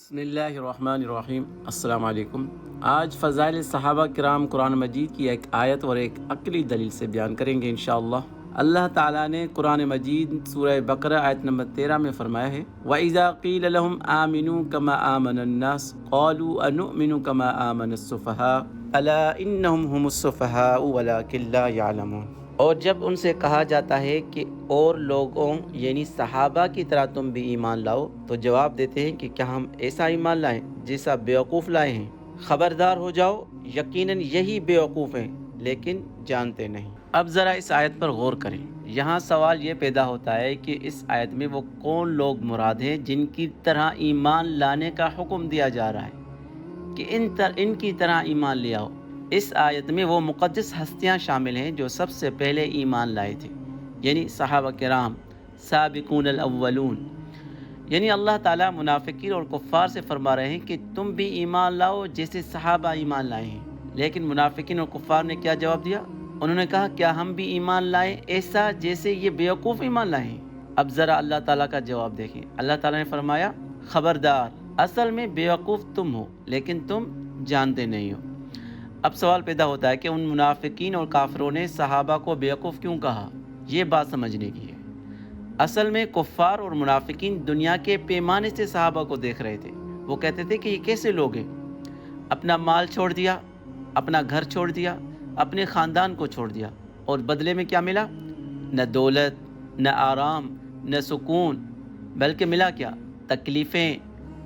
بسم اللہ الرحمن الرحیم۔ السلام علیکم۔ آج فضائل صحابہ کرام قرآن مجید کی ایک آیت اور ایک عقلی دلیل سے بیان کریں گے انشاءاللہ۔ اللہ تعالیٰ نے قرآن مجید سورہ بقرہ آیت نمبر 13 میں فرمایا ہے وَإِذَا قِيلَ لَهُمْ آمِنُوا كَمَا آمَنَ النَّاسُ قَالُوا أَنُؤْمِنُ كَمَا آمَنَ السُّفَهَاءُ أَلَا إِنَّهُمْ هُمُ السُّفَهَاءُ وَلَكِنْ لَا يَعْلَمُونَ۔ اور جب ان سے کہا جاتا ہے کہ اور لوگوں یعنی صحابہ کی طرح تم بھی ایمان لاؤ، تو جواب دیتے ہیں کہ کیا ہم ایسا ایمان لائیں جیسا بیوقوف لائے ہیں؟ خبردار ہو جاؤ، یقیناً یہی بیوقوف ہیں لیکن جانتے نہیں۔ اب ذرا اس آیت پر غور کریں۔ یہاں سوال یہ پیدا ہوتا ہے کہ اس آیت میں وہ کون لوگ مراد ہیں جن کی طرح ایمان لانے کا حکم دیا جا رہا ہے کہ ان کی طرح ایمان لے آؤ۔ اس آیت میں وہ مقدس ہستیاں شامل ہیں جو سب سے پہلے ایمان لائے تھے، یعنی صحابہ کرام، سابقون الاولون۔ یعنی اللہ تعالیٰ منافقین اور کفار سے فرما رہے ہیں کہ تم بھی ایمان لاؤ جیسے صحابہ ایمان لائے ہیں۔ لیکن منافقین اور کفار نے کیا جواب دیا؟ انہوں نے کہا کیا ہم بھی ایمان لائیں ایسا جیسے یہ بیوقوف ایمان لائے ہیں؟ اب ذرا اللہ تعالیٰ کا جواب دیکھیں۔ اللہ تعالیٰ نے فرمایا خبردار، اصل میں بیوقوف تم ہو لیکن تم جانتے نہیں ہو۔ اب سوال پیدا ہوتا ہے کہ ان منافقین اور کافروں نے صحابہ کو بیوقوف کیوں کہا؟ یہ بات سمجھنے کی ہے۔ اصل میں کفار اور منافقین دنیا کے پیمانے سے صحابہ کو دیکھ رہے تھے۔ وہ کہتے تھے کہ یہ کیسے لوگ ہیں؟ اپنا مال چھوڑ دیا، اپنا گھر چھوڑ دیا، اپنے خاندان کو چھوڑ دیا، اور بدلے میں کیا ملا؟ نہ دولت، نہ آرام، نہ سکون، بلکہ ملا کیا؟ تکلیفیں،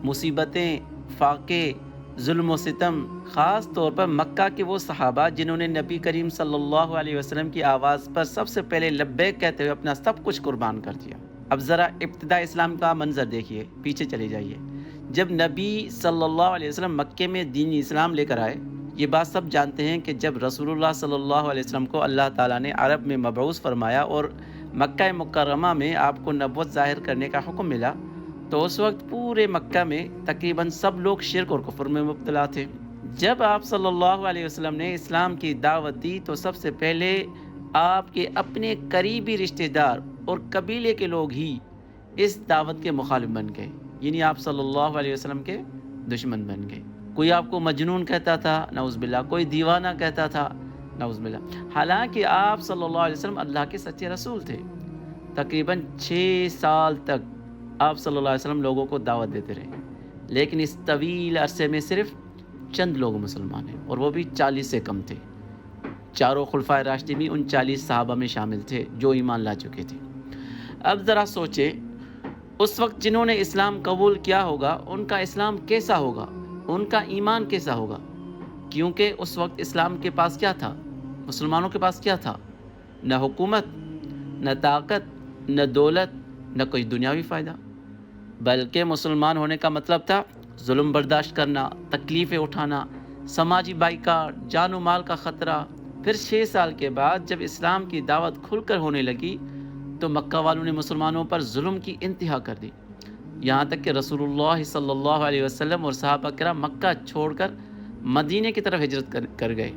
مصیبتیں، فاقے، ظلم و ستم۔ خاص طور پر مکہ کے وہ صحابہ جنہوں نے نبی کریم صلی اللہ علیہ وسلم کی آواز پر سب سے پہلے لبیک کہتے ہوئے اپنا سب کچھ قربان کر دیا۔ اب ذرا ابتدا اسلام کا منظر دیکھیے، پیچھے چلے جائیے۔ جب نبی صلی اللہ علیہ وسلم مکے میں دین اسلام لے کر آئے، یہ بات سب جانتے ہیں کہ جب رسول اللہ صلی اللہ علیہ وسلم کو اللہ تعالیٰ نے عرب میں مبعوث فرمایا اور مکہ مکرمہ میں آپ کو نبوت ظاہر کرنے کا حکم ملا، تو اس وقت پورے مکہ میں تقریباً سب لوگ شرک اور کفر میں مبتلا تھے۔ جب آپ صلی اللہ علیہ وسلم نے اسلام کی دعوت دی تو سب سے پہلے آپ کے اپنے قریبی رشتہ دار اور قبیلے کے لوگ ہی اس دعوت کے مخالف بن گئے، یعنی آپ صلی اللہ علیہ وسلم کے دشمن بن گئے۔ کوئی آپ کو مجنون کہتا تھا، نعوذ باللہ، کوئی دیوانہ کہتا تھا، نعوذ باللہ، حالانکہ آپ صلی اللہ علیہ وسلم اللہ کے سچے رسول تھے۔ تقریباً 6 سال تک آپ صلی اللہ علیہ وسلم لوگوں کو دعوت دیتے رہے، لیکن اس طویل عرصے میں صرف چند لوگ مسلمان ہیں، اور وہ بھی 40 سے کم تھے۔ چاروں خلفائے راشدین بھی ان 40 صحابہ میں شامل تھے جو ایمان لا چکے تھے۔ اب ذرا سوچیں، اس وقت جنہوں نے اسلام قبول کیا ہوگا ان کا اسلام کیسا ہوگا، ان کا ایمان کیسا ہوگا؟ کیونکہ اس وقت اسلام کے پاس کیا تھا؟ مسلمانوں کے پاس کیا تھا؟ نہ حکومت، نہ طاقت، نہ دولت، نہ کوئی دنیاوی فائدہ، بلکہ مسلمان ہونے کا مطلب تھا ظلم برداشت کرنا، تکلیفیں اٹھانا، سماجی بائیکاٹ، جان و مال کا خطرہ۔ پھر 6 سال کے بعد جب اسلام کی دعوت کھل کر ہونے لگی تو مکہ والوں نے مسلمانوں پر ظلم کی انتہا کر دی، یہاں تک کہ رسول اللہ صلی اللہ علیہ وسلم اور صحابہ کرام مکہ چھوڑ کر مدینے کی طرف ہجرت کر گئے۔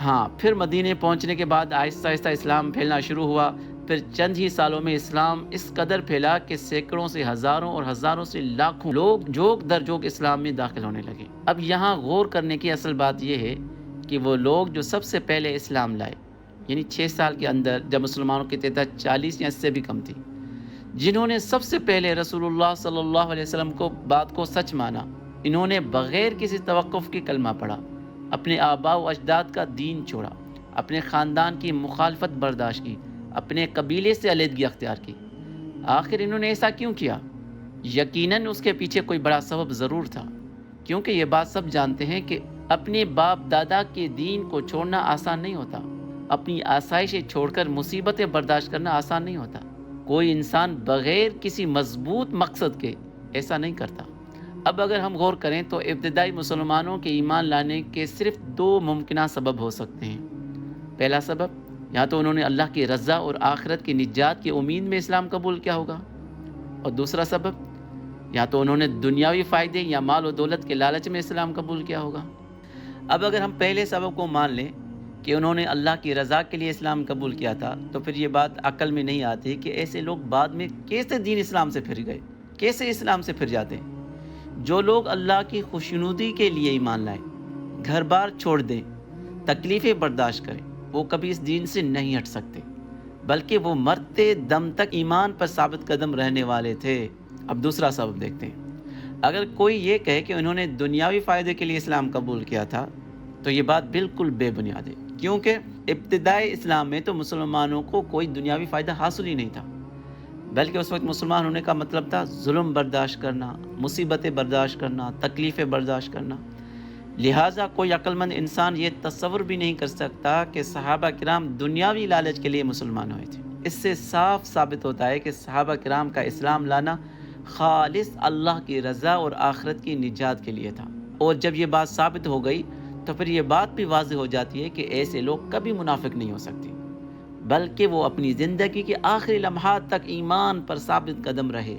ہاں، پھر مدینے پہنچنے کے بعد آہستہ آہستہ اسلام پھیلنا شروع ہوا۔ پھر چند ہی سالوں میں اسلام اس قدر پھیلا کہ سینکڑوں سے ہزاروں اور ہزاروں سے لاکھوں لوگ جوگ در جوگ اسلام میں داخل ہونے لگے۔ اب یہاں غور کرنے کی اصل بات یہ ہے کہ وہ لوگ جو سب سے پہلے اسلام لائے، یعنی 6 سال کے اندر جب مسلمانوں کی تعداد 40 یا اس سے بھی کم تھی، جنہوں نے سب سے پہلے رسول اللہ صلی اللہ علیہ وسلم کو بات کو سچ مانا، انہوں نے بغیر کسی توقف کے کلمہ پڑھا، اپنے آباء و اجداد کا دین چھوڑا، اپنے خاندان کی مخالفت برداشت کی، اپنے قبیلے سے علیحدگی اختیار کی۔ آخر انہوں نے ایسا کیوں کیا؟ یقیناً اس کے پیچھے کوئی بڑا سبب ضرور تھا، کیونکہ یہ بات سب جانتے ہیں کہ اپنے باپ دادا کے دین کو چھوڑنا آسان نہیں ہوتا، اپنی آسائشیں چھوڑ کر مصیبتیں برداشت کرنا آسان نہیں ہوتا۔ کوئی انسان بغیر کسی مضبوط مقصد کے ایسا نہیں کرتا۔ اب اگر ہم غور کریں تو ابتدائی مسلمانوں کے ایمان لانے کے صرف 2 ممکنہ سبب ہو سکتے ہیں۔ پہلا سبب، یا تو انہوں نے اللہ کی رضا اور آخرت کی نجات کی امید میں اسلام قبول کیا ہوگا، اور دوسرا سبب، یا تو انہوں نے دنیاوی فائدے یا مال و دولت کے لالچ میں اسلام قبول کیا ہوگا۔ اب اگر ہم پہلے سبب کو مان لیں کہ انہوں نے اللہ کی رضا کے لیے اسلام قبول کیا تھا، تو پھر یہ بات عقل میں نہیں آتی کہ ایسے لوگ بعد میں کیسے دین اسلام سے پھر گئے، کیسے اسلام سے پھر جاتے ہیں؟ جو لوگ اللہ کی خوشنودی کے لیے ایمان لائیں، گھر بار چھوڑ دیں، تکلیفیں برداشت کریں، وہ کبھی اس دین سے نہیں ہٹ سکتے، بلکہ وہ مرتے دم تک ایمان پر ثابت قدم رہنے والے تھے۔ اب دوسرا سبب دیکھتے ہیں۔ اگر کوئی یہ کہے کہ انہوں نے دنیاوی فائدے کے لیے اسلام قبول کیا تھا تو یہ بات بالکل بے بنیاد ہے، کیونکہ ابتدائی اسلام میں تو مسلمانوں کو کوئی دنیاوی فائدہ حاصل ہی نہیں تھا، بلکہ اس وقت مسلمان ہونے کا مطلب تھا ظلم برداشت کرنا، مصیبتیں برداشت کرنا، تکلیفیں برداشت کرنا۔ لہٰذا کوئی عقل مند انسان یہ تصور بھی نہیں کر سکتا کہ صحابہ کرام دنیاوی لالچ کے لیے مسلمان ہوئے تھے۔ اس سے صاف ثابت ہوتا ہے کہ صحابہ کرام کا اسلام لانا خالص اللہ کی رضا اور آخرت کی نجات کے لیے تھا، اور جب یہ بات ثابت ہو گئی تو پھر یہ بات بھی واضح ہو جاتی ہے کہ ایسے لوگ کبھی منافق نہیں ہو سکتے، بلکہ وہ اپنی زندگی کے آخری لمحات تک ایمان پر ثابت قدم رہے۔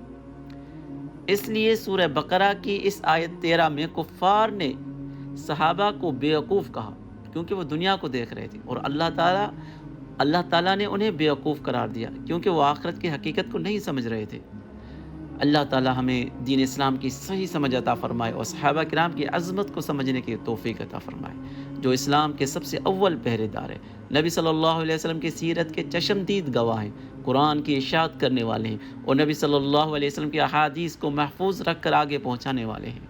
اس لیے سورہ بقرہ کی اس آیت 13 میں کفار نے صحابہ کو بیوقوف کہا، کیونکہ وہ دنیا کو دیکھ رہے تھے، اور اللہ تعالیٰ نے انہیں بیوقوف قرار دیا کیونکہ وہ آخرت کی حقیقت کو نہیں سمجھ رہے تھے۔ اللہ تعالیٰ ہمیں دین اسلام کی صحیح سمجھ عطا فرمائے اور صحابہ کرام کی عظمت کو سمجھنے کی توفیق عطا فرمائے، جو اسلام کے سب سے اول پہرے دار ہے، نبی صلی اللہ علیہ وسلم کی سیرت کے چشمدید گواہ ہیں، قرآن کی اشاعت کرنے والے ہیں، اور نبی صلی اللہ علیہ وسلم کی احادیث کو محفوظ رکھ کر آگے پہنچانے والے ہیں۔